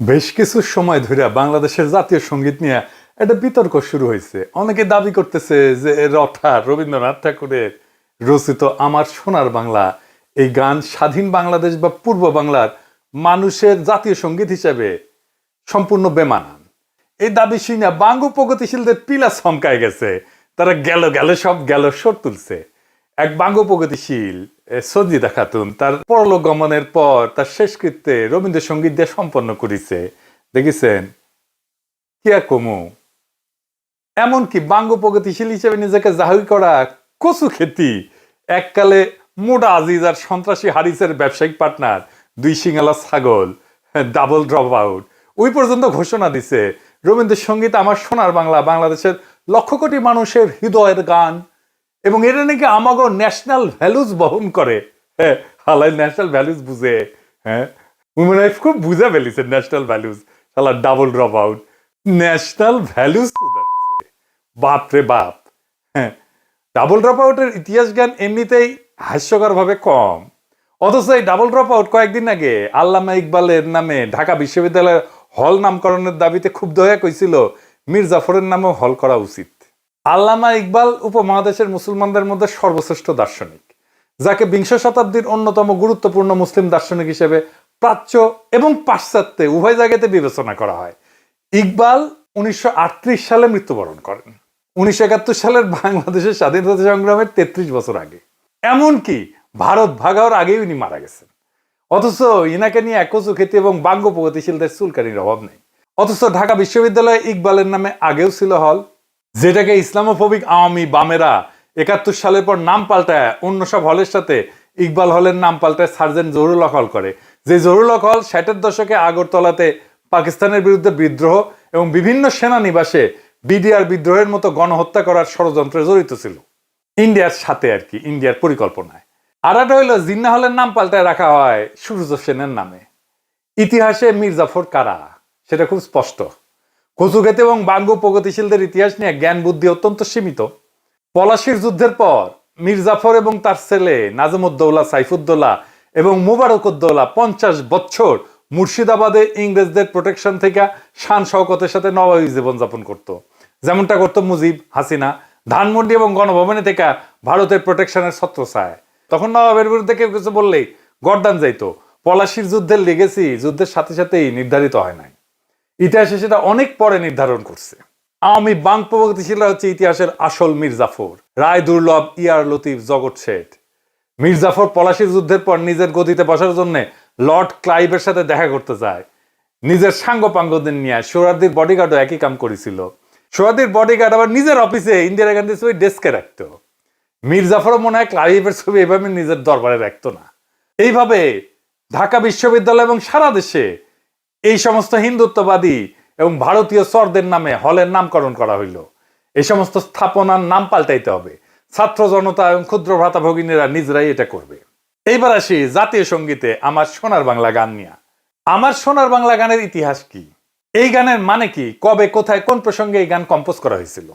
বেশ কিছু সময় ধরে বাংলাদেশের জাতীয় সঙ্গীত নিয়ে একটা বিতর্ক শুরু হয়েছে। অনেকে দাবি করতেছে যে রবীন্দ্রনাথ ঠাকুরের রচিত আমার সোনার বাংলা এই গান স্বাধীন বাংলাদেশ বা পূর্ব বাংলার মানুষের জাতীয় সঙ্গীত হিসেবে সম্পূর্ণ বেমানান। এই দাবি শুনে বাঙ্গ প্রগতিশীলদের পিলা চমকায় গেছে। তারা গেল গেল সব গেল সর তুলছে। এক বাঙ্গ প্রগতিশীল সঞ্জিদা খাতুন তার পরলোক গমনের পর তার শেষকৃত্যে রবীন্দ্রসঙ্গীত দিয়ে সম্পন্ন করেছে। দেখেছেন কি আর কমু। এমনকি বাঙ্গ প্রগতিশীল হিসেবে নিজেকে জাহির করা কচু খেতি এককালে মোডা আজিজ আর সন্ত্রাসী হারিসের ব্যবসায়িক পার্টনার দুই সিঙ্গালা ছাগল ডাবল ড্রপ আউট ওই পর্যন্ত ঘোষণা দিছে রবীন্দ্রসঙ্গীত আমার সোনার বাংলা বাংলাদেশের লক্ষ কোটি মানুষের হৃদয়ের গান এবং এটা নাকি আমাগো ন্যাশনাল ভ্যালুজ বহন করে। হ্যাঁ, হালাই ন্যাশনাল ভ্যালুজ বুঝে। হ্যাঁ, উইমেন লাইফ খুব বুঝে ফেলিছে ন্যাশনাল ভ্যালুজ। শালা double drop out national values বাপ রে বাপ। হ্যাঁ, ডাবল ড্রপ আউটের ইতিহাস জ্ঞান এমনিতেই হাস্যকর ভাবে কম, অথচ এই ডাবল ড্রপ আউট কয়েকদিন আগে আল্লামা ইকবালের নামে ঢাকা বিশ্ববিদ্যালয়ের হল নামকরণের দাবিতে খুব দয়া কইছিল মীর জাফরের নামেও হল করা উচিত। আল্লামা ইকবাল উপমহাদেশের মুসলমানদের মধ্যে সর্বশ্রেষ্ঠ দার্শনিক, যাকে বিংশ শতাব্দীর অন্যতম গুরুত্বপূর্ণ মুসলিম দার্শনিক হিসেবে প্রাচ্য এবং পাশ্চাত্যে উভয় জায়গাতে বিবেচনা করা হয়। ইকবাল 1938 সালে মৃত্যুবরণ করেন, 1971 সালের বাংলাদেশের স্বাধীনতা সংগ্রামের 33 বছর আগে। এমনকি ভারত ভাগার আগেই উনি মারা গেছেন। অথচ ইনাকে নিয়ে একচু খ্যাতি এবং বাঙ্গ প্রগতিশীলদের চুলকানির অভাব নেই। অথচ ঢাকা বিশ্ববিদ্যালয়ে ইকবালের নামে আগেও ছিল হল, যেটাকে ইসলামোফোবিক আওয়ামী বামেরা 71 সালের পর নাম পাল্টায় অন্য সব হলের সাথে ইকবাল হলের নাম পাল্টায় সার্জেন্ট জহুরুল হক হল করে। যে জহুরুল হক হল 60-এর দশকে আগরতলাতে পাকিস্তানের বিরুদ্ধে বিদ্রোহ এবং বিভিন্ন সেনানিবাসে বিডিআর বিদ্রোহের মতো গণহত্যা করার ষড়যন্ত্রে জড়িত ছিল, ইন্ডিয়ার সাথে আর কি, ইন্ডিয়ার পরিকল্পনায়। আর একটা হইল জিন্না হলের নাম পাল্টায় রাখা হয় সূর্য সেনের নামে। ইতিহাসে মীর জাফর কারা সেটা খুব স্পষ্ট। কচুক্ষেতে এবং বাঙ্গ প্রগতিশীলদের ইতিহাস নিয়ে জ্ঞান বুদ্ধি অত্যন্ত সীমিত। পলাশির যুদ্ধের পর মীর জাফর এবং তার ছেলে নাজমুদ্দৌলা, সাইফুদ্দৌলা এবং মুবারকউদ্দৌলা 50 বছর মুর্শিদাবাদে ইংরেজদের প্রোটেকশন থেকে শান শওকতের সাথে নবাবী জীবনযাপন করত, যেমনটা করতো মুজিব, হাসিনা। ধানমন্ডি এবং গণভবনে থেকে ভারতের প্রোটেকশনের ছত্রছায়। তখন নবাবের বিরুদ্ধে কেউ কিছু বললেই গর্দান যাইতো। পলাশির যুদ্ধের লেগেসি যুদ্ধের সাথে সাথেই নির্ধারিত হয় নাই, ইতিহাসে সেটা অনেক পরে নির্ধারণ করছে। আওয়ামী বাং প্রগতিশীলরা হচ্ছে ইতিহাসের আসল মীর জাফর, রায় দুর্লভ, ইয়ার লতিফ, জগৎ শেঠ। মীর জাফর পলাশির যুদ্ধের পর নিজের গদিতে বসার জন্য লর্ড ক্লাইভের সাথে দেখা করতে যায়। নিজের সাঙ্গপাঙ্গদের নিয়ে সোহরাওয়ার্দীর বডিগার্ডও একই কাম করেছিল। সোহরাওয়ার্দীর বডিগার্ড আবার নিজের অফিসে ইন্দিরা গান্ধীর ছবি ডেস্কে রাখতো। মীর জাফরও মনে হয় ক্লাইভের ছবি এভাবে নিজের দরবারে রাখতো না। এইভাবে ঢাকা বিশ্ববিদ্যালয় এবং সারা দেশে এই সমস্ত হিন্দুত্ববাদী এবং ভারতীয় চরদের নামে হলের নামকরণ করা হইল। এই সমস্ত স্থাপনার নাম পাল্টাইতে হবে। ছাত্র জনতা এবং ক্ষুদ্র ভ্রাতা ভগিনীরা নিজেরাই এটা করবে। এইবার আসি জাতীয় সঙ্গীতে আমার সোনার বাংলা গান নিয়ে। আমার সোনার বাংলা গানের ইতিহাস কি, এই গানের মানে কি, কবে, কোথায়, কোন প্রসঙ্গে এই গান কম্পোজ করা হয়েছিল,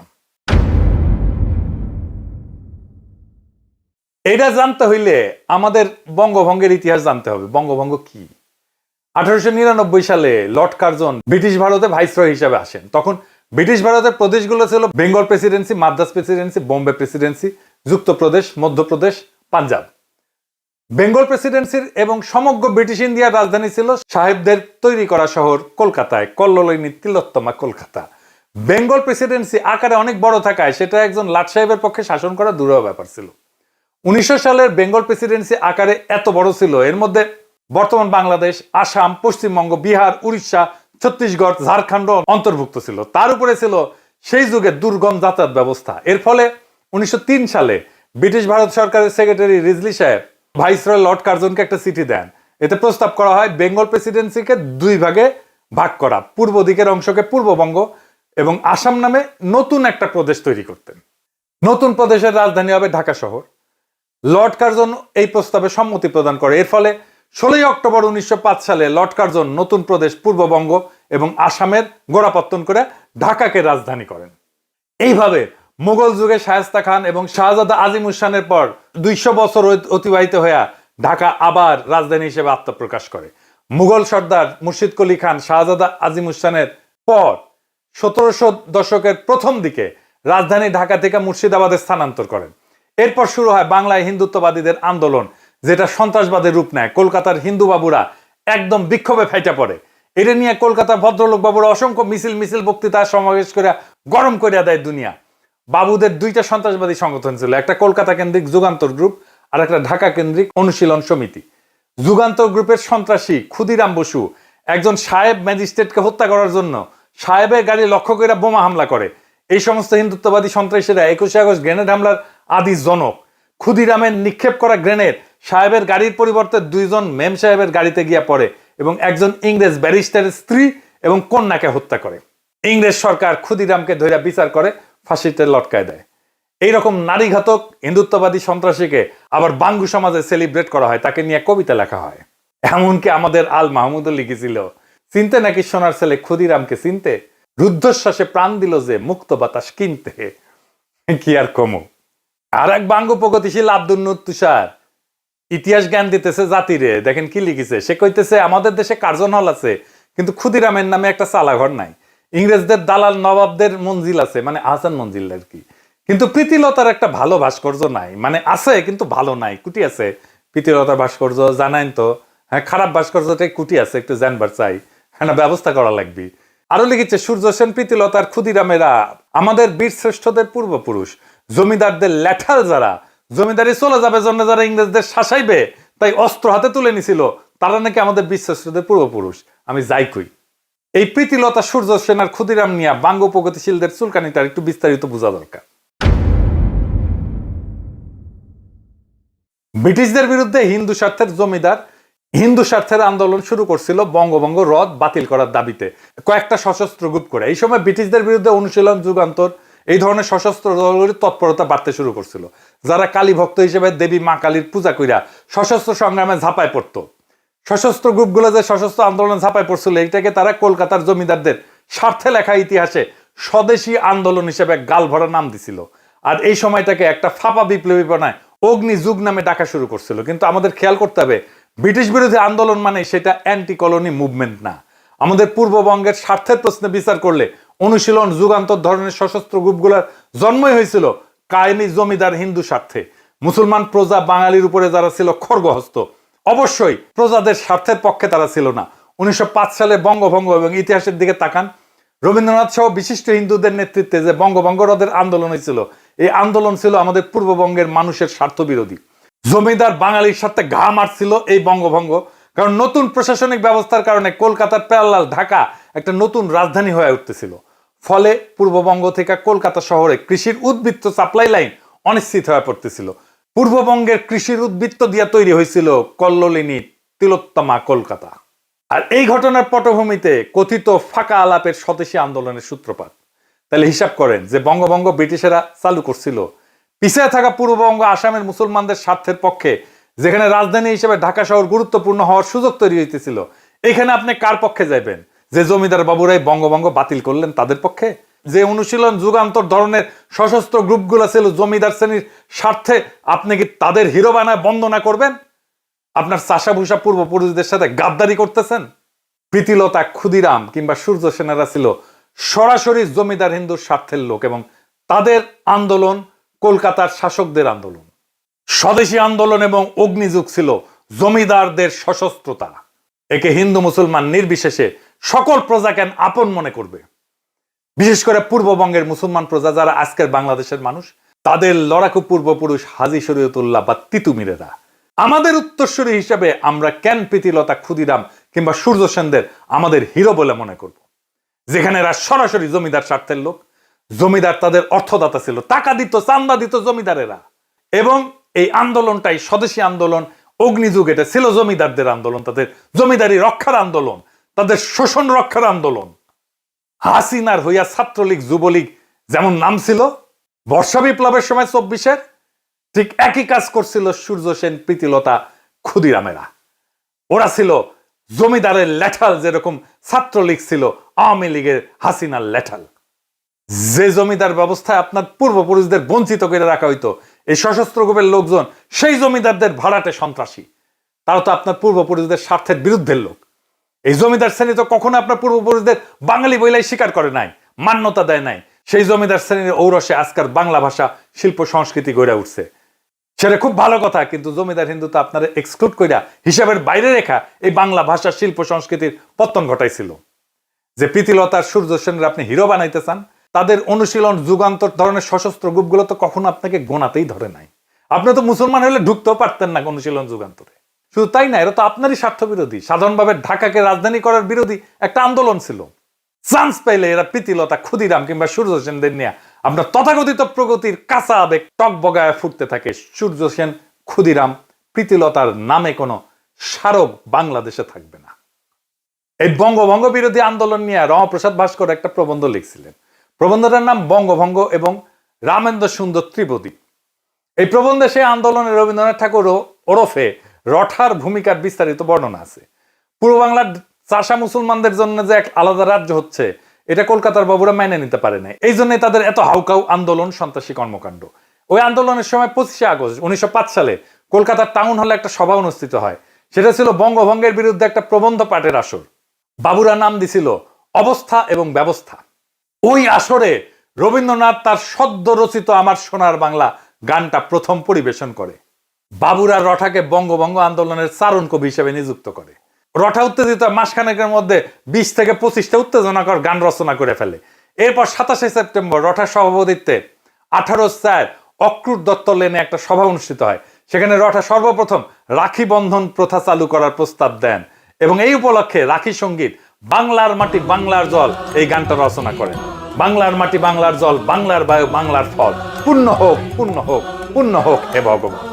এটা জানতে হইলে আমাদের বঙ্গভঙ্গের ইতিহাস জানতে হবে। বঙ্গভঙ্গ কি? 1899 সালে লর্ড কার্জন ব্রিটিশ ভারতে ভাইসরয় হিসেবে আসেন। তখন ব্রিটিশ ভারতের প্রদেশগুলো ছিল Bengal Presidency, Madras Presidency, Bombay Presidency, যুক্তপ্রদেশ, Madhya Pradesh, Punjab. Bengal প্রেসিডেন্সির এবং সমগ্র ব্রিটিশ ইন্ডিয়ার রাজধানী ছিল সাহেবদের তৈরি করা শহর কলকাতায়, কল্লোলিনী তিলোত্তমা কলকাতা। বেঙ্গল প্রেসিডেন্সি আকারে অনেক বড় থাকায় সেটা একজন লাট সাহেবের পক্ষে শাসন করা দুরূহ ব্যাপার ছিল। 1900 সালের বেঙ্গল প্রেসিডেন্সি আকারে এত বড় ছিল, এর মধ্যে বর্তমান বাংলাদেশ, আসাম, পশ্চিমবঙ্গ, বিহার, উড়িষ্যা, ছত্তিশগড়, ঝাড়খণ্ড অন্তর্ভুক্ত ছিল। তার উপরে ছিল সেই যুগে দুর্গম যাতায়াত ব্যবস্থা। এর ফলে 1903 সালে ব্রিটিশ ভারত সরকারের সেক্রেটারি রিজলি সাহেব ভাইসরয় লর্ড কার্জনকে একটা চিঠি দেন। এতে প্রস্তাব করা হয় বেঙ্গল প্রেসিডেন্সিকে দুই ভাগে ভাগ করা, পূর্ব দিকের অংশকে পূর্ববঙ্গ এবং আসাম নামে নতুন একটা প্রদেশ তৈরি করতেন। নতুন প্রদেশের রাজধানী হবে ঢাকা শহর। লর্ড কার্জন এই প্রস্তাবে সম্মতি প্রদান করে। এর ফলে 16 অক্টোবর 1905 সালে লর্ড কার্জন নতুন প্রদেশ পূর্ববঙ্গ এবং আসামের গোড়াপত্তন করে ঢাকাকে রাজধানী করেন। এইভাবে মুঘল যুগে শায়েস্তা খান এবং শাহজাদা আজিম উসানের পর 200 বছর অতিবাহিত হয়ে ঢাকা আবার রাজধানী হিসেবে আত্মপ্রকাশ করে। মুঘল সর্দার মুর্শিদ কুলি খান শাহজাদা আজিমুসানের পর 1700 দশকের প্রথম দিকে রাজধানী ঢাকা থেকে মুর্শিদাবাদে স্থানান্তর করেন। এরপর শুরু হয় বাংলায় হিন্দুত্ববাদীদের আন্দোলন, যেটা সন্ত্রাসবাদের রূপ নেয়। কলকাতার হিন্দু বাবুরা একদম বিক্ষোভে ফেটে পড়ে। এটা নিয়ে কলকাতার ভদ্রলোক বাবুরা অসংখ্য মিছিল বক্তৃতা সমাবেশ করে গরম করিয়া দেয় দুনিয়া। বাবুদের দুইটা সন্ত্রাসবাদী সংগঠন ছিল, একটা কলকাতা কেন্দ্রিক যুগান্তর গ্রুপ আর একটা ঢাকা কেন্দ্রিক অনুশীলন সমিতি। যুগান্তর গ্রুপের সন্ত্রাসী ক্ষুদিরাম বসু একজন সাহেব ম্যাজিস্ট্রেটকে হত্যা করার জন্য সাহেবের গাড়ি লক্ষ্য করে বোমা হামলা করে। এই সমস্ত হিন্দুত্ববাদী সন্ত্রাসীরা 21শে আগস্ট গ্রেনেড হামলার আদি জনক। ক্ষুদিরামের নিক্ষেপ করা গ্রেনেড সাহেবের গাড়ির পরিবর্তে দুইজন মেম সাহেবের গাড়িতে গিয়া পড়ে এবং একজন ইংরেজ ব্যারিস্টারের স্ত্রী এবং কন্যাকে হত্যা করে। ইংরেজ সরকার ক্ষুদিরামকে ধরে বিচার করে ফাঁসিতে লটকায় দেয়। এইরকম নারীঘাতক হিন্দুত্ববাদী সন্ত্রাসীকে আবার বাঙ্গু সমাজে সেলিব্রেট করা হয়, তাকে নিয়ে কবিতা লেখা হয়। এমনকি আমাদের আল মাহমুদও লিখেছিল, চিনতে নাকি সোনার ছেলে ক্ষুদিরামকে চিনতে, রুদ্ধশ্বাসে প্রাণ দিল যে মুক্ত বাতাস কিনতে। কি আর কমু। আর এক বাঙ্গু প্রগতিশীল আব্দুল নূর তুষার ইতিহাস জ্ঞান দিতেছে জাতিরে। দেখেন কি লিখেছে, সে কইতেছে আমাদের দেশে কার্জন হল আছে, কিন্তু ক্ষুদিরামের নামে একটা চালাঘর নাই। ইংরেজদের দালাল নবাবদের মঞ্জিল আছে, মানে আহসান মঞ্জিল আর কি, কিন্তু প্রীতিলতার একটা ভালো ভাস্কর্য নাই। মানে আছে কিন্তু ভালো নাই, কুটি আছে। প্রীতিলতার ভাস্কর্য জানাইন তো, হ্যাঁ খারাপ ভাস্কর্যটাই কুটি আছে, একটু জানবার চাই, হ্যাঁ ব্যবস্থা করা লাগবে। আরো লিখেছে সূর্য সেন, প্রীতিলতার, ক্ষুদিরামেরা আমাদের বীর শ্রেষ্ঠদের পূর্বপুরুষ। জমিদারদের ল্যাঠাল যারা, জমিদারি চলে যাবে জন্য যারা ইংরেজদের শাসাইবে তাই অস্ত্র হাতে তুলে নিছিল, তারা নাকি আমাদের বীর শ্রেষ্ঠদের পূর্বপুরুষ। আমি যাই কই, এই প্রীতিলতা, সূর্য সেন আর ক্ষুদিরাম নিয়া বাঙ্গু প্রগতিশীলদের চুলকানিটা একটু বিস্তারিত বোঝা দরকার। ব্রিটিশদের বিরুদ্ধে হিন্দু স্বার্থের জমিদার হিন্দু স্বার্থের আন্দোলন শুরু করছিল বঙ্গভঙ্গ রদ বাতিল করার দাবিতে কয়েকটা সশস্ত্র গ্রুপ করে। এই সময় ব্রিটিশদের বিরুদ্ধে অনুশীলন, যুগান্তর এই ধরনের সশস্ত্র দলগুলির তৎপরতা বাড়তে শুরু করছিল, যারা কালী ভক্ত হিসেবে দেবী মা কালীর পূজা কইরা সশস্ত্র সংগ্রামে ঝাঁপায় পড়ত। সশস্ত্র গ্রুপগুলো যে সশস্ত্র আন্দোলনে ঝাঁপায় পড়ছিল, এইটাকে তারা কলকাতার জমিদারদের স্বার্থে লেখা ইতিহাসে স্বদেশী আন্দোলন হিসেবে গাল ভরা নাম দিছিল। আর এই সময়টাকে একটা ফাঁপা বিপ্লবী বানায় অগ্নি যুগ নামে ডাকা শুরু করছিল। কিন্তু আমাদের খেয়াল করতে হবে, ব্রিটিশ বিরোধী আন্দোলন মানে সেটা অ্যান্টি কলোনি মুভমেন্ট না। আমাদের পূর্ববঙ্গের স্বার্থের প্রশ্নে বিচার করলে অনুশীলন, যুগান্তর ধরনের সশস্ত্র গ্রুপগুলোর জন্মই হয়েছিল কায়েমি জমিদার হিন্দু স্বার্থে। মুসলমান প্রজা বাঙালির উপরে যারা ছিল খড়গহস্ত, অবশ্যই প্রজাদের স্বার্থের পক্ষে তারা ছিল না। 1905 সালে বঙ্গভঙ্গ এবং ইতিহাসের দিকে তাকান, রবীন্দ্রনাথ সহ বিশিষ্ট হিন্দুদের নেতৃত্বে যে বঙ্গভঙ্গ রদের আন্দোলন হয়েছিল, এই আন্দোলন ছিল আমাদের পূর্ববঙ্গের মানুষের স্বার্থ বিরোধী। জমিদার বাঙালির সাথে ঘা মারছিল এই বঙ্গভঙ্গ, কারণ নতুন প্রশাসনিক ব্যবস্থার কারণে কলকাতার প্যারালাল ঢাকা একটা নতুন রাজধানী হয়ে উঠতেছিল। ফলে পূর্ববঙ্গ থেকে কলকাতা শহরে কৃষির উদ্বৃত্ত সাপ্লাই লাইন অনিশ্চিত হয়ে পড়তেছিল। পূর্ববঙ্গের কৃষির উদ্বৃত্ত দিয়া তৈরি হয়েছিল কল্লোলিনী তিলোত্তমা কলকাতা। আর এই ঘটনার পটভূমিতে কথিত ফাঁকা আলাপের স্বদেশী আন্দোলনের সূত্রপাত। তাহলে হিসাব করেন যে বঙ্গভঙ্গ ব্রিটিশেরা চালু করছিল পিছিয়ে থাকা পূর্ববঙ্গ আসামের মুসলমানদের স্বার্থের পক্ষে, যেখানে রাজধানী হিসেবে ঢাকা শহর গুরুত্বপূর্ণ হওয়ার সুযোগ তৈরি হইতেছিল। এখানে আপনি কার পক্ষে যাইবেন? যে জমিদার বাবুরাই বঙ্গভঙ্গ বাতিল করলেন তাদের পক্ষে? যে অনুশীলন, যুগান্তর ধরনের সশস্ত্র গ্রুপগুলো ছিল জমিদার শ্রেণীর স্বার্থে, আপনি কি তাদের হিরো বানায় বন্দনা করবেন? আপনার চাষাভূষা পূর্বপুরুষদের সাথে গাদ্দারি করতেছেন? প্রীতিলতা, ক্ষুদিরাম কিংবা সূর্য সেনারা ছিল সরাসরি জমিদার হিন্দুর স্বার্থের লোক, এবং তাদের আন্দোলন কলকাতার শাসকদের আন্দোলন। স্বদেশী আন্দোলন এবং অগ্নিযুগ ছিল জমিদারদের সশস্ত্রতা। একে হিন্দু মুসলমান নির্বিশেষে সকল প্রজাকে আপন মনে করবে। বিশেষ করে পূর্ববঙ্গের মুসলমান প্রজা যারা আজকের বাংলাদেশের মানুষ, তাদের লড়াকু পূর্বপুরুষ হাজী শরীয়তুল্লাহ বা তিতুমিরেরা। আমাদের উত্তরসূরি হিসেবে আমরা কেন প্রীতিলতা, ক্ষুদিরাম কিংবা সূর্য সেনদের আমাদের হিরো বলে মনে করব, যেখানে এরা সরাসরি জমিদার স্বার্থের লোক? জমিদার তাদের অর্থদাতা ছিল, টাকা দিত, চান্দা দিত জমিদারেরা। এবং এই আন্দোলনটাই স্বদেশী আন্দোলন, অগ্নিযুগ, এটা ছিল জমিদারদের আন্দোলন, তাদের জমিদারি রক্ষার আন্দোলন, তাদের শোষণ রক্ষার আন্দোলন। হাসিনার হইয়া ছাত্রলীগ, যুবলীগ যেমন নাম ছিল বর্ষা বিপ্লবের সময় 24-এর, ঠিক একই কাজ করছিল সূর্য সেন, প্রীতিলতা, ক্ষুদিরামেরা। ওরা ছিল জমিদারের ল্যাঠাল, যেরকম ছাত্রলীগ ছিল আওয়ামী লীগের হাসিনার ল্যাঠাল। যে জমিদার ব্যবস্থায় আপনার পূর্বপুরুষদের বঞ্চিত করে রাখা হইতো, এই সশস্ত্র গ্রুপের লোকজন সেই জমিদারদের ভাড়াটে সন্ত্রাসী। তারা তো আপনার পূর্বপুরুষদের স্বার্থের বিরুদ্ধের লোক। এই জমিদার শ্রেণী তো কখনো আপনার পূর্বপুরুষদের বাঙালি বইলাই স্বীকার করে নাই, মান্যতা দেয় নাই। সেই জমিদার শ্রেণীর ঔরসে আজকাল বাংলা ভাষা শিল্প সংস্কৃতি গড়ে উঠছে, সেটা খুব ভালো কথা। কিন্তু জমিদার হিন্দু তো আপনারা এক্সক্লুড কইরা হিসাবের বাইরে রেখা এই বাংলা ভাষা শিল্প সংস্কৃতির পতন ঘটাইছিল। যে প্রীতিলতার সূর্য সেনের আপনি হিরো বানাইতে চান, তাদের অনুশীলন যুগান্তর ধরনের সশস্ত্র গ্রুপগুলো তো কখনো আপনাকে গোনাতেই ধরে নাই। আপনি তো মুসলমান হলে ঢুকতেও পারতেন না অনুশীলন যুগান্তরে। শুধু তাই না, এরা তো আপনারই স্বার্থ বিরোধী, সাধারণভাবে ঢাকাকে রাজধানী করার বিরোধী একটা আন্দোলন ছিল। চান্স পাইলে এরা প্রীতিলতা, ক্ষুদিরাম কিংবা সূর্য সেনদের নিয়ে আপনার তথাকথিত প্রগতির কাঁচা আবেগ টক বগায় ফুটতে থাকে। সূর্য সেন, ক্ষুদিরাম, প্রীতিলতার নামে কোনো স্মারক বাংলাদেশে থাকবে না। এই বঙ্গভঙ্গ বিরোধী আন্দোলন নিয়ে রমাপ্রসাদ ভাস্কর একটা প্রবন্ধ লিখছিলেন। প্রবন্ধটার নাম বঙ্গভঙ্গ এবং রামেন্দ্র সুন্দর ত্রিবেদী। এই প্রবন্ধে সেই আন্দোলনে রবীন্দ্রনাথ ঠাকুর ওরফে রঠার ভূমিকার বিস্তারিত বর্ণনা আছে। পূর্ব বাংলার চাষা মুসলমানদের জন্য যে এক আলাদা রাজ্য হচ্ছে, এটা কলকাতার বাবুরা মেনে নিতে পারে না। এই জন্যই তাদের এত হাউকাউ আন্দোলন, সন্ত্রাসী কর্মকাণ্ড। ওই আন্দোলনের সময় 25শে আগস্ট 1905 সালে কলকাতার টাউন হলে একটা সভা অনুষ্ঠিত হয়। সেটা ছিল বঙ্গভঙ্গের বিরুদ্ধে একটা প্রবন্ধ পাঠের আসর। বাবুরা নাম দিছিল অবস্থা এবং ব্যবস্থা। ওই আসরে রবীন্দ্রনাথ তার সদ্য রচিত আমার সোনার বাংলা গানটা প্রথম পরিবেশন করে। বাবুরা রঠাকে বঙ্গভঙ্গ আন্দোলনের চারণ কবি হিসেবে নিযুক্ত করে। রঠা উত্তেজিত মাসখানেকের মধ্যে 20 থেকে 25টা উত্তেজনাকর গান রচনা করে ফেলে। এরপর 27শে সেপ্টেম্বর রঠার সভাপতিত্বে 18/4 অক্রুর দত্ত লেনে একটা সভা অনুষ্ঠিত হয়। সেখানে রঠা সর্বপ্রথম রাখি বন্ধন প্রথা চালু করার প্রস্তাব দেন এবং এই উপলক্ষে রাখি সঙ্গীত বাংলার মাটি বাংলার জল এই গানটা রচনা করেন। বাংলার মাটি বাংলার জল, বাংলার বায়ু বাংলার ফল, পূর্ণ হোক পূর্ণ হোক পূর্ণ হোক হে ভগবান।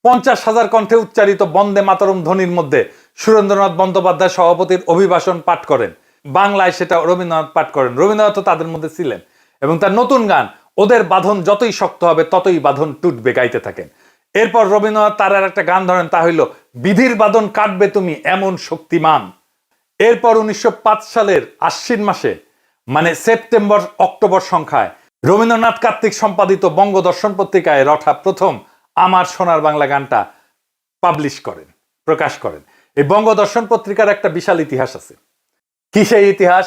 50,000 কণ্ঠে উচ্চারিত বন্দে মাতরম ধ্বনির মধ্যে সুরেন্দ্রনাথ বন্দ্যোপাধ্যায় সভাপতির অভিভাষণ পাঠ করেন। বাংলায় সেটা রবীন্দ্রনাথ পাঠ করেন। রবীন্দ্রনাথ তাদের মধ্যে ছিলেন এবং তার নতুন গান ওদের বাঁধন যতই শক্ত হবে ততই বাঁধন টুটবে গাইতে থাকেন। এরপর রবীন্দ্রনাথ তার আর একটা গান ধরেন, তা হইল বিধির বাঁধন কাটবে তুমি এমন শক্তিমান। এরপর 1905 সালের আশ্বিন মাসে, মানে সেপ্টেম্বর অক্টোবর সংখ্যায়, রবীন্দ্রনাথ কার্তিক সম্পাদিত বঙ্গদর্শন পত্রিকায় রঠা প্রথম আমার সোনার বাংলা গানটা পাবলিশ করেন, প্রকাশ করেন। এই বঙ্গদর্শন পত্রিকার একটা বিশাল ইতিহাস আছে। কি সেই ইতিহাস?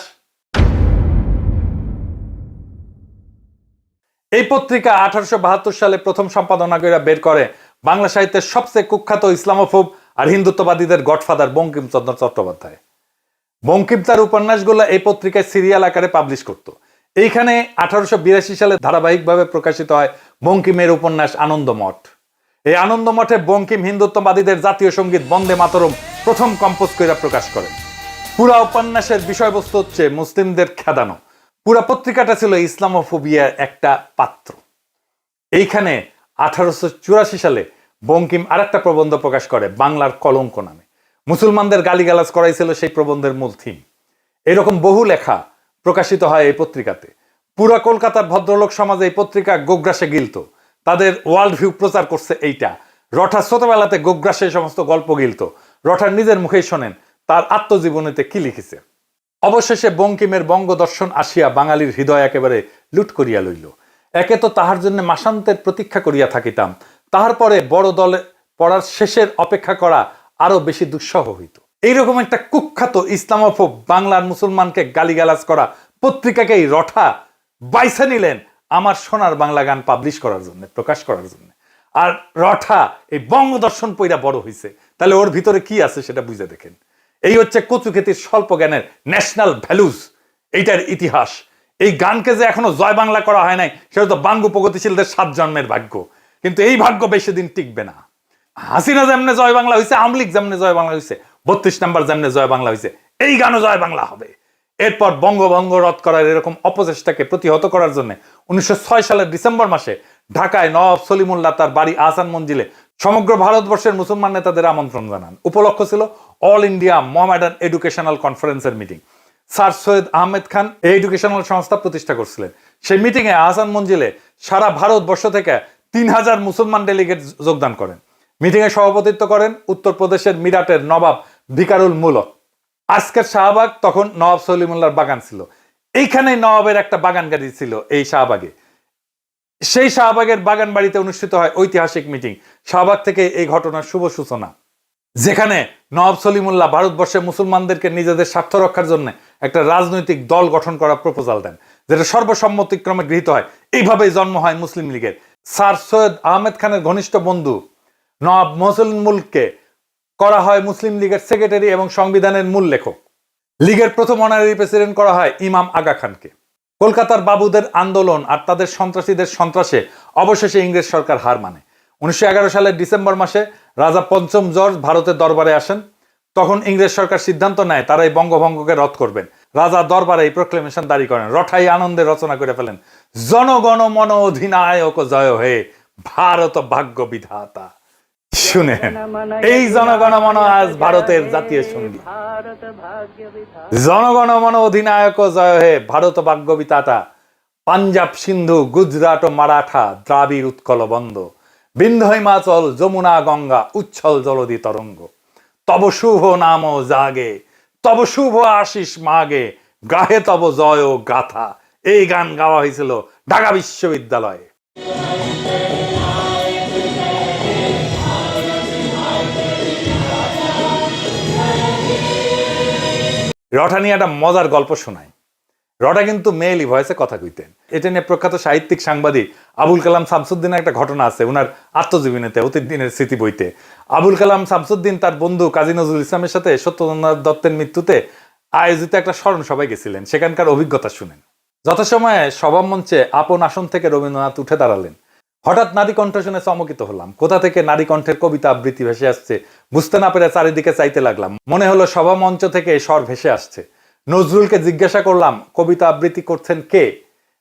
এই পত্রিকা 1872 সালে প্রথম সম্পাদনা করে বের করে বাংলা সাহিত্যের সবচেয়ে কুখ্যাত ইসলামোফোব আর হিন্দুত্ববাদীদের গডফাদার বঙ্কিমচন্দ্র চট্টোপাধ্যায়। বঙ্কিম তার উপন্যাসগুলো এই পত্রিকায় সিরিয়াল আকারে পাবলিশ করত। এইখানে 1882 সালে ধারাবাহিকভাবে প্রকাশিত হয় বঙ্কিমের উপন্যাস আনন্দমঠ। এই আনন্দমঠে বঙ্কিম হিন্দুত্ববাদীদের জাতীয় সঙ্গীত বন্দে মাতরম প্রথম কম্পোজ করে প্রকাশ করেন। পুরা উপন্যাসের বিষয়বস্তু হচ্ছে মুসলিমদের খেদানো। পুরা পত্রিকাটা ছিল ইসলামোফোবিয়ার একটা পাত্র। এইখানে 1884 সালে বঙ্কিম আরেকটা প্রবন্ধ প্রকাশ করে বাংলার কলঙ্ক নামে। মুসলমানদের গালিগালাজ করাইছিল সেই প্রবন্ধের মূল থিম। এরকম বহু লেখা প্রকাশিত হয় এই পত্রিকাতে। পুরা কলকাতার ভদ্রলোক সমাজে এই পত্রিকা গোগ্রাসে গিলত। তাদের ওয়ার্ল্ড ভিউ প্রচার করছে এইটা। রঠা ছোটবেলাতে গোগ্রাসে সমস্ত গল্প গিলত। রঠার নিজের মুখেই শোনেন তার আত্মজীবনীতে কি লিখেছে। অবশেষে বঙ্কিমের বঙ্গদর্শন আসিয়া বাঙালির হৃদয় একেবারে লুট করিয়া লইল। একে তো তাহার জন্য মাসান্তের প্রতীক্ষা করিয়া থাকিতাম, তাহার পরে বড় দলে পড়ার শেষের অপেক্ষা করা আরো বেশি দুঃসহ হইত। এইরকম একটা কুখ্যাত ইসলামোফোব বাংলার মুসলমানকে গালিগালাজ করা পত্রিকাকেই রঠা বাইছে নিলেন আমার সোনার বাংলা গান পাবলিশ করার জন্য, প্রকাশ করার জন্য। আর রঠা এই বঙ্গদর্শন পইরা বড় হইছে, তাহলে ওর ভিতরে কি আছে সেটা বুঝে দেখেন। এই হচ্ছে কচুক্ষেতির স্বল্প জ্ঞানের ন্যাশনাল ভ্যালুস, এইটার ইতিহাস। এই গানকে যে এখনো জয় বাংলা করা হয় নাই, সেটা তো বাঙ্গু প্রগতিশীলদের 7 জন্মের ভাগ্য। কিন্তু এই ভাগ্য বেশি দিন টিকবে না। হাসিনা যেমনে জয় বাংলা হয়েছে, আওয়ামী লীগ যেমনে জয় বাংলা হয়েছে, 32 নম্বর যেমনে জয় বাংলা হয়েছে, এই গানও জয় বাংলা হবে। এরপর বঙ্গভঙ্গ রদ করার এরকম অপচেষ্টাকে প্রতিহত করার জন্য 1906 সালের ডিসেম্বর মাসে ঢাকায় নওয়াব সলিমুল্লাহ তার বাড়ি আহসান মঞ্জিলে সমগ্র ভারতবর্ষের মুসলমান নেতাদের আমন্ত্রণ জানান। উপলক্ষ ছিল অল ইন্ডিয়া মোহামেডান এডুকেশনাল কনফারেন্সের মিটিং। স্যার সৈয়দ আহমেদ খান এই এডুকেশনাল সংস্থা প্রতিষ্ঠা করছিলেন। সেই মিটিংয়ে আহসান মঞ্জিলে সারা ভারতবর্ষ থেকে 3000 মুসলমান ডেলিগেট যোগদান করেন। মিটিংয়ে সভাপতিত্ব করেন উত্তরপ্রদেশের মিরাটের নবাব ভিকারুল মুলক। আজকের শাহবাগ তখন নওয়াব সলিমুল্লাহর বাগান ছিল। এইখানেই নওয়াবের একটা বাগান গাড়ি ছিল এই শাহবাগে। সেই শাহবাগের বাগান বাড়িতে অনুষ্ঠিত হয় ঐতিহাসিক মিটিং। শাহবাগ থেকে এই ঘটনার শুভ সূচনা। যেখানে নওয়াব সলিমুল্লাহ ভারতবর্ষে মুসলমানদেরকে নিজেদের স্বার্থ রক্ষার জন্য একটা রাজনৈতিক দল গঠন করার প্রপোজাল দেন, যেটা সর্বসম্মতিক্রমে গৃহীত হয়। এইভাবেই জন্ম হয় মুসলিম লীগের। স্যার সৈয়দ আহমেদ খানের ঘনিষ্ঠ বন্ধু নওয়াব মহসিন মুলককে করা হয় মুসলিম লীগের সেক্রেটারি এবং সংবিধানের মূল লেখক। লীগের প্রথম অনারারি প্রেসিডেন্ট করা হয় ইমাম আগা খানকে। কলকাতার বাবুদের আন্দোলন আর তাদের সন্ত্রাসীদের সন্ত্রাসে অবশেষে ইংরেজ সরকার হার মানে। 1911 সালের ডিসেম্বর মাসে রাজা পঞ্চম জর্জ ভারতের দরবারে আসেন। তখন ইংরেজ সরকার সিদ্ধান্ত নেয় তারা এই বঙ্গভঙ্গকে রদ করবেন। রাজা দরবারে এই প্রক্লেমেশন জারি করেন। রঠাই আনন্দে রচনা করে ফেলেন, জনগণ মন অধিনায়ক জয় হে, ভারত ভাগ্য বিধাতা। শুনেন, এই জনগণ মন আজ ভারতের জাতীয় সঙ্গীত। জনগণ মন অধিনায়ক জয় হে, ভারত ভাগ্য বিধাতা। পাঞ্জাব সিন্ধু গুজরাট ও মারাঠা দ্রাবিড় উৎকল বন্ধ, বিন্ধ্য হিমাচল যমুনা গঙ্গা উচ্ছল জলদি তরঙ্গ। তব শুভ নাম জাগে, তব শুভ আশিস মাগে, গাহে তব জয় গাথা। এই গান গাওয়া হয়েছিল ঢাকা বিশ্ববিদ্যালয়ে। রটা নিয়ে একটা মজার গল্প শোনায়। রটা কিন্তু মেয়েলি ভয়েসে কথা কইতেন। এটা নিয়ে প্রখ্যাত সাহিত্যিক সাংবাদিক আবুল কালাম শামসুদ্দিনের একটা ঘটনা আছে উনার আত্মজীবনীতে, অতীত দিনের স্মৃতি বইতে। আবুল কালাম শামসুদ্দিন তার বন্ধু কাজী নজরুল ইসলামের সাথে সত্যেন্দ্রনাথ দত্তের মৃত্যুতে আয়োজিত একটা স্মরণ সভায় গেছিলেন। সেখানকার অভিজ্ঞতা শুনেন। যথাসময়ে সভা মঞ্চে আপন আসন থেকে রবীন্দ্রনাথ উঠে দাঁড়ালেন। হঠাৎ নারী কণ্ঠ শুনে চমকিত হলাম। কোথা থেকে নারী কণ্ঠের কবিতা আবৃত্তি ভেসে আসছে বুঝতে না পেরে চারিদিকে চাইতে লাগলাম। মনে হলো সভা মঞ্চ থেকে স্বর ভেসে আসছে। নজরুলকে জিজ্ঞাসা করলাম, কবিতা আবৃত্তি করছেন কে?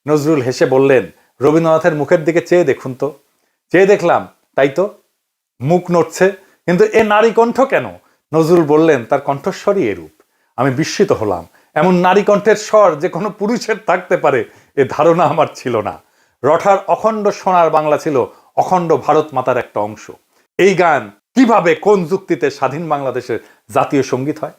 নজরুল হেসে বললেন, রবীন্দ্রনাথের মুখের দিকে চেয়ে দেখুন তো। চেয়ে দেখলাম, তাই তো, মুখ নড়ছে, কিন্তু এ নারী কণ্ঠ কেন? নজরুল বললেন, তার কণ্ঠস্বরই এরূপ। আমি বিস্মিত হলাম। এমন নারী কণ্ঠের স্বর যে কোনো পুরুষের থাকতে পারে এ ধারণা আমার ছিল না। রঠার অখণ্ড সোনার বাংলা ছিল অখণ্ড ভারত মাতার একটা অংশ। এই গান কিভাবে কোন যুক্তিতে স্বাধীন বাংলাদেশের জাতীয় সঙ্গীত হয়?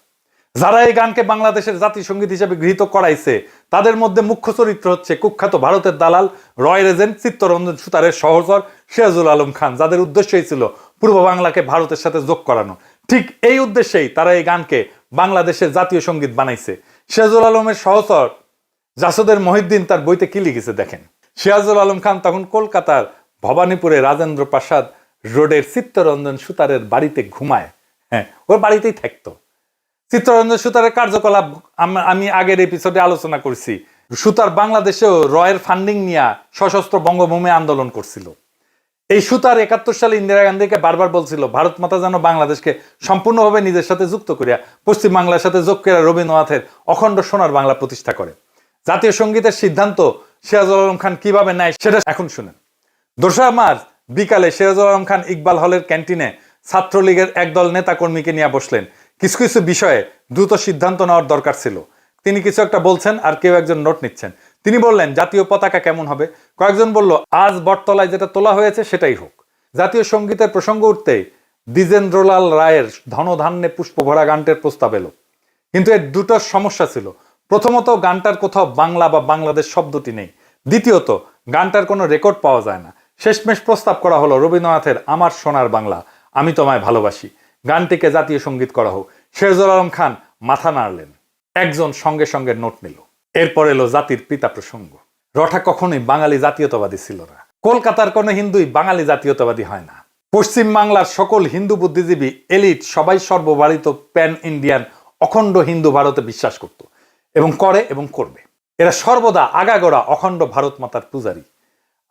যারা এই গানকে বাংলাদেশের জাতীয় সঙ্গীত হিসেবে গৃহীত করাইছে তাদের মধ্যে মুখ্য চরিত্র হচ্ছে কুখ্যাত ভারতের দালাল রয়্যাল এজেন্ট চিত্তরঞ্জন সুতারের সহচর সিরাজুল আলম খান, যাদের উদ্দেশ্যই ছিল পূর্ব বাংলাকে ভারতের সাথে যোগ করানো। ঠিক এই উদ্দেশ্যেই তারা এই গানকে বাংলাদেশের জাতীয় সঙ্গীত বানাইছে। সিরাজুল আলমের সহচর জাসদের মহিউদ্দিন তার বইতে কি লিখেছে দেখেন। সিরাজুল আলম খান তখন কলকাতার ভবানীপুরে রাজেন্দ্র প্রাসাদ রোডের চিত্তরঞ্জন সুতারের বাড়িতে ঘুমায়। হ্যাঁ, ওর বাড়িতেই থাকতো। চিত্তরঞ্জন সুতারের কার্যকলাপ আমি আগের এপিসোডে আলোচনা করছি। সুতার বাংলাদেশেও রয়ের ফান্ডিং নিয়ে সশস্ত্র বঙ্গভূমি আন্দোলন করছিল। এই সুতার 71 সালে ইন্দিরা গান্ধীকে বারবার বলছিল ভারত মাতা যেন বাংলাদেশকে সম্পূর্ণভাবে নিজের সাথে যুক্ত করিয়া পশ্চিম বাংলার সাথে যোগ করিয়া রবীন্দ্রনাথের অখণ্ড সোনার বাংলা প্রতিষ্ঠা করে। জাতীয় সঙ্গীতের সিদ্ধান্ত সিরাজুল আলম খান কিভাবে নেয় সেটা এখন শুনেন। 2 মার্চ বিকালে সিরাজুল আলম খান ইকবাল হলের ক্যান্টিনে ছাত্রলীগের একদল নেতা কর্মীকে নিয়ে বসলেন। কিছু কিছু বিষয়ে দ্রুত সিদ্ধান্ত নেওয়ার দরকার ছিল। তিনি কিছু একটা বলছেন আর কেউ একজন নোট নিচ্ছেন। তিনি বললেন, জাতীয় পতাকা কেমন হবে? কয়েকজন বলল, আজ বটতলায় যেটা তোলা হয়েছে সেটাই হোক। জাতীয় সঙ্গীতের প্রসঙ্গ উঠতেই দ্বিজেন্দ্রলাল রায়ের ধনধান্যে পুষ্প ভরা গানটির প্রস্তাব এলো। কিন্তু এর দুটো সমস্যা ছিল। প্রথমত, গানটার কোথাও বাংলা বা বাংলাদেশ শব্দটি নেই। দ্বিতীয়ত, গানটার কোনো রেকর্ড পাওয়া যায় না। শেষমেশ প্রস্তাব করা হলো রবীন্দ্রনাথের আমার সোনার বাংলা, আমি তোমায় ভালোবাসি গানটিকে জাতীয় সঙ্গীত করা হোক। সিরাজুল আলম খান মাথা নাড়লেন। একজন সঙ্গে সঙ্গে নোট নিল। এরপর এলো জাতির পিতা প্রসঙ্গ। রঠা কখনোই বাঙালি জাতীয়তাবাদী ছিল না। কলকাতার কোনো হিন্দুই বাঙালি জাতীয়তাবাদী হয় না। পশ্চিম বাংলার সকল হিন্দু বুদ্ধিজীবী এলিট সবাই সর্বভারত প্যান ইন্ডিয়ান অখণ্ড হিন্দু ভারতে বিশ্বাস করত এবং করে এবং করবে। এরা সর্বদা আগাগোড়া অখণ্ড ভারত মাতার পূজারী।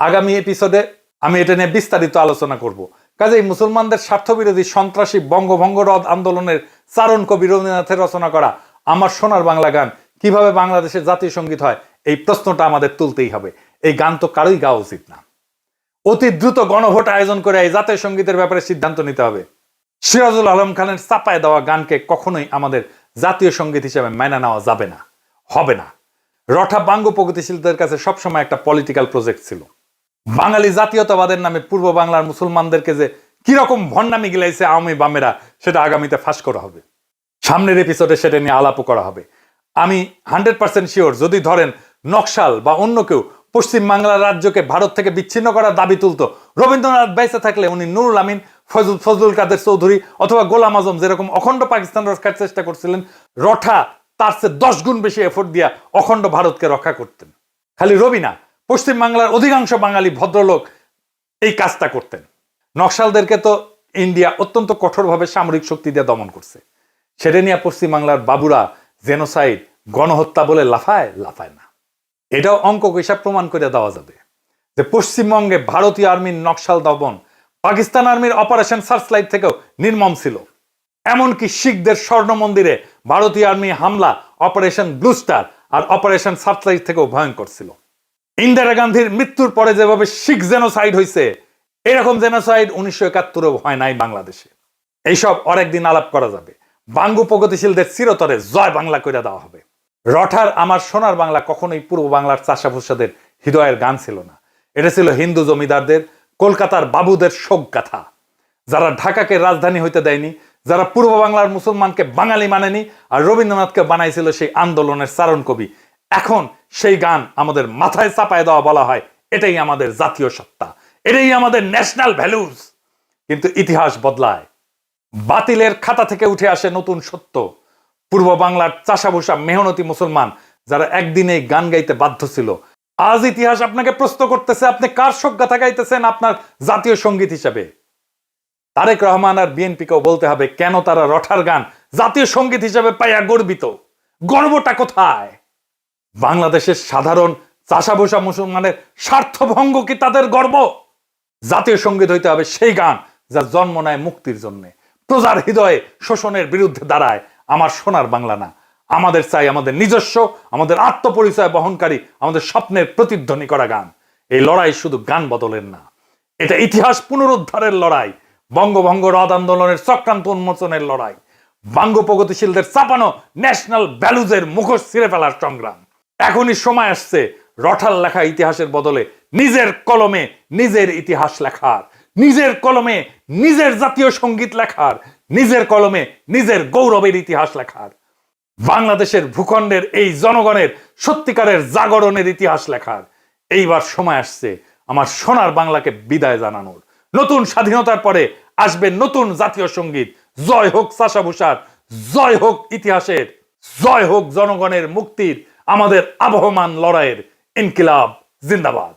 আগামী এপিসোডে আমি এটা নিয়ে বিস্তারিত আলোচনা করব। কাজেই মুসলমানদের স্বার্থবিরোধী সন্ত্রাসী বঙ্গভঙ্গ রদ আন্দোলনের চারণ কবি রবীন্দ্রনাথের রচনা করা আমার সোনার বাংলা গান কিভাবে বাংলাদেশের জাতীয় সঙ্গীত হয়, এই প্রশ্নটা আমাদের তুলতেই হবে। এই গান তো কারোই গাওয়া উচিত না। অতি দ্রুত গণভোট আয়োজন করে এই জাতীয় সঙ্গীতের ব্যাপারে সিদ্ধান্ত নিতে হবে। সিরাজুল আলম খানের চাপায় দেওয়া গানকে কখনোই আমাদের জাতীয় সঙ্গীত হিসেবে মেনে নেওয়া যাবে না, হবে না। রঠা বাঙ্গ প্রগতিশীলদের কাছে সবসময় একটা পলিটিক্যাল প্রজেক্ট ছিল। বাঙালি জাতীয়তাবাদের নামে পূর্ব বাংলার মুসলমানদেরকে যে কিরকম ভণ্ডামি গিলাইছে আওয়ামী বামেরা, সেটা আগামীতে ফাঁস করা হবে। সামনের এপিসোডে সেটা নিয়ে আলাপও করা হবে। আমি 100% শিওর, যদি ধরেন নকশাল বা অন্য কেউ পশ্চিম বাংলার রাজ্যকে ভারত থেকে বিচ্ছিন্ন করার দাবি তুলতো, রবীন্দ্রনাথ বেঁচে থাকলে উনি নুরুল আমিন ফজলুল কাদের চৌধুরী অথবা গোলাম আজম যেরকম অখণ্ড পাকিস্তান রক্ষার চেষ্টা করছিলেন, রঠা তার চেয়ে 10 গুণ বেশি এফোর্ট দিয়া অখণ্ড ভারতকে রক্ষা করতেন। খালি রবি না, পশ্চিম বাংলার অধিকাংশ বাঙালি ভদ্রলোক এই কাজটা করতেন। নকশালদেরকে তো ইন্ডিয়া অত্যন্ত কঠোরভাবে সামরিক শক্তি দিয়ে দমন করছে। সেটা নিয়ে পশ্চিম বাংলার বাবুরা জেনোসাইড, গণহত্যা বলে লাফায় না। এটাও অঙ্ক হিসাব প্রমাণ করে দেওয়া যাবে যে পশ্চিমবঙ্গে ভারতীয় আর্মির নকশাল দমন পাকিস্তান আর্মির অপারেশন সার্চলাইট থেকেও নির্মম ছিল। এমনকি শিখদের স্বর্ণ মন্দিরে ভারতীয় আর্মি হামলা অপারেশন ব্লু স্টার আর অপারেশন সার্চলাইট থেকেও ভয়ঙ্কর ছিল। ইন্দিরা গান্ধীর মৃত্যুর পরে যেভাবে শিখ জেনোসাইড হয়েছে, এরকম জেনোসাইড 1971-এও হয় নাই বাংলাদেশে। এইসব অনেকদিন আলাপ করা যাবে। বাঙ্গু প্রগতিশীলদের চিরতরে জয় বাংলা করে দেওয়া হবে। রঠার আমার সোনার বাংলা কখনোই পূর্ব বাংলার চাষাভুষাদের হৃদয়ের গান ছিল না। এটা ছিল হিন্দু জমিদারদের, কলকাতার বাবুদের শোক গাথা, যারা ঢাকাকে রাজধানী হইতে দেয়নি, যারা পূর্ব বাংলার মুসলমানকে বাঙালি মানেনি, আর রবীন্দ্রনাথকে বানাইছিল সেই আন্দোলনের চারণ কবি। এখন সেই গান আমাদের মাথায় চাপায় দেওয়া বলা হয় এটাই আমাদের জাতীয় সত্তা, এটাই আমাদের ন্যাশনাল ভ্যালুজ। কিন্তু ইতিহাস বদলায়, বাতিলের খাতা থেকে উঠে আসে নতুন সত্য। পূর্ব বাংলার চাষাভুষা মেহনতি মুসলমান যারা একদিনে গান গাইতে বাধ্য ছিল, আজ ইতিহাস আপনাকে প্রশ্ন করতেছে আপনি কার শোকগাথা গাইতেছেন আপনার জাতীয় সঙ্গীত হিসেবে। তারেক রহমান আর বিএনপিকেও বলতে হবে কেন তারা রঠার গান জাতীয় সঙ্গীত হিসেবে পাইয়া গর্বিত। গর্বটা কোথায়? বাংলাদেশের সাধারণ চাষাভুষা মুসলমানের স্বার্থভঙ্গ কি তাদের গর্ব? জাতীয় সঙ্গীত হইতে হবে সেই গান যা জন্ম নেয় মুক্তির জন্য, প্রজার হৃদয়ে শোষণের বিরুদ্ধে দাঁড়ায়। আমার সোনার বাংলা না, আমাদের চাই আমাদের নিজস্ব, আমাদের আত্মপরিচয় বহনকারী, আমাদের স্বপ্নের প্রতিধ্বনি করা গান। এই লড়াই শুধু গান বদলের না, এটা ইতিহাস পুনরুদ্ধারের লড়াই, বঙ্গভঙ্গ রদ আন্দোলনের চক্রান্ত উন্মোচনের লড়াই, বাঙ্গ প্রগতিশীলদের চাপানো ন্যাশনাল ভ্যালুজের মুখোশ ছিঁড়ে ফেলার সংগ্রাম। এখনই সময় আসছে রঠার লেখা ইতিহাসের বদলে নিজের কলমে নিজের ইতিহাস লেখার, নিজের কলমে নিজের জাতীয় সঙ্গীত লেখার, নিজের কলমে নিজের গৌরবের ইতিহাস লেখার, বাংলাদেশের ভূখণ্ডের এই জনগণের সত্যিকারের জাগরণের ইতিহাস লেখার। এইবার সময় আসছে আমার সোনার বাংলাকে বিদায় জানানোর। নতুন স্বাধীনতার পরে আসবে নতুন জাতীয় সঙ্গীত। জয় হোক চাষাভুষার, জয় হোক ইতিহাসের, জয় হোক জনগণের মুক্তির, আমাদের আবহমান লড়াইয়ের। ইনকিলাব জিন্দাবাদ।